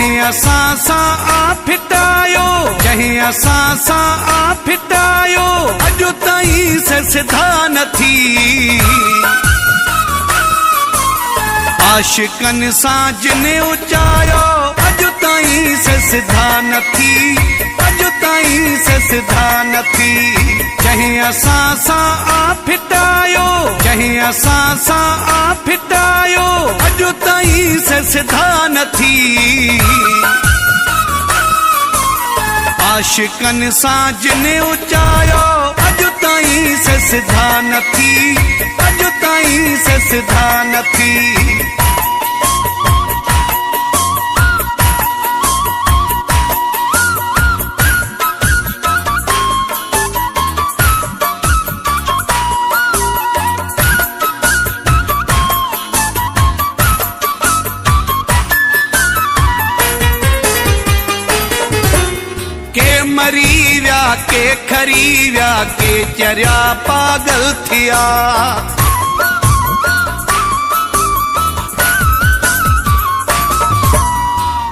जहीं असां सां आ फिटायो, जहीं असां सां आ फिटायो, अॼु ताईं सिधा न थी। आशिकनि सां जिन उचायो, अॼु ताईं सिधा न थी, अॼु ताईं सिधा न थी। जहीं असां सां आ फिटायो, जहीं असां सां आ फिटायो, अॼु ताईं सिधा न थी। आशिकनि सां जिन उचायो, अॼु ताईं सिधा न थी, अॼु ताईं सिधा न थी। मरी व्या के खरी व्या के चरिया पागल थिया।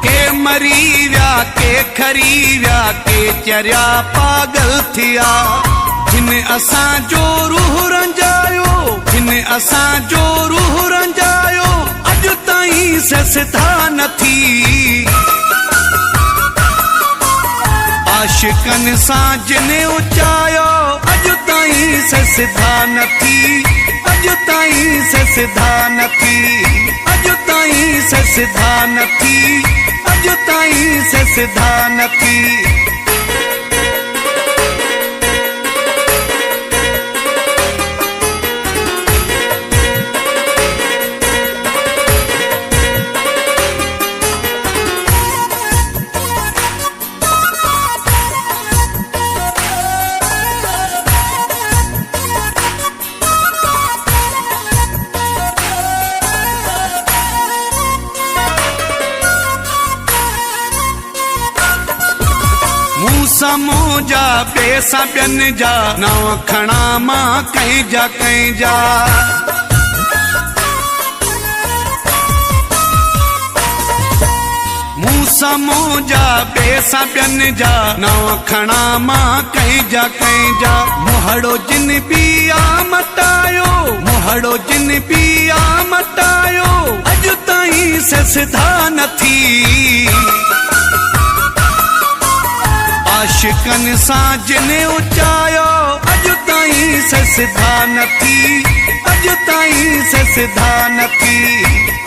के मरी व्या के खरी व्या के चरिया पागल थिया। जिन असां जो रूह रंजायो, जिन असां जो रूह रंजायो, अॼु ताईं सिधा न थी। आशिकनि सां जिन उचायो, अॼु ताईं सिधा न थी, अॼु ताईं सिधा न थी, अॼु ताईं सिधा न थी, अॼु ताईं सिधा न थी। मूं जा ॿिए ॿियनि जा नव खणा मां कंहिंजा कंहिंजा। मूं जा ॿिए ॿियनि जा नव खणा मां कंहिंजा कंहिंजा। मुहड़ो जिन बि आ मटायो, मुहड़ो जिन बि आ मटायो, अॼु ताईं सिधा न थी। आशिकनि सां जिन उचायो, अॼु ताईं सिधा न थी, अॼु ताईं सिधा न थी,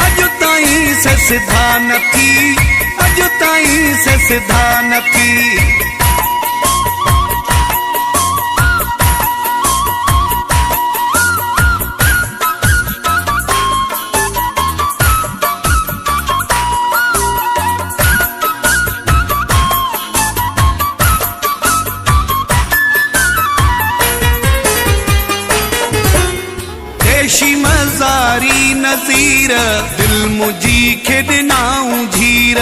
अॼु ताईं सिधा न थी, अॼु ताईं सिधा न थी। देशी मज़ारी नज़ीर, दिल मुझी खे ॾिनाऊं झीर।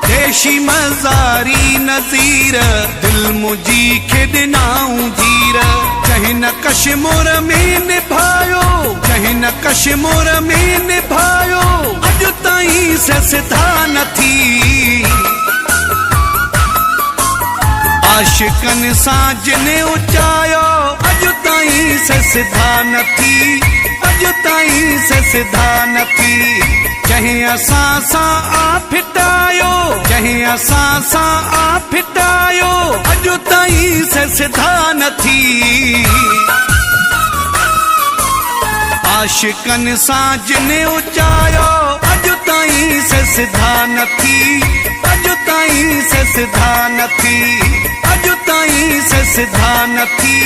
देशी मज़ारी नज़ीर, दिल मुझी खे ॾिनाऊं झीर। जहीं न कश्मीर में निभायो, जहीं न कश्मीर में निभायो, अॼु ताईं सिधा न थी। आशिकनि सां जिन उचायो, अॼु ताईं सिधा न थी, अॼु ताईं सिधा न थी। जहीं असां सां आ फिटायो, जहीं असां सां आ फिटायो, अॼु ताईं सिधा न थी। आशिकनि सां जिन उचायो, अॼु ताईं सिधा न थी, अॼु ताईं सिधा न थी, अॼु ताईं सिधा न थी,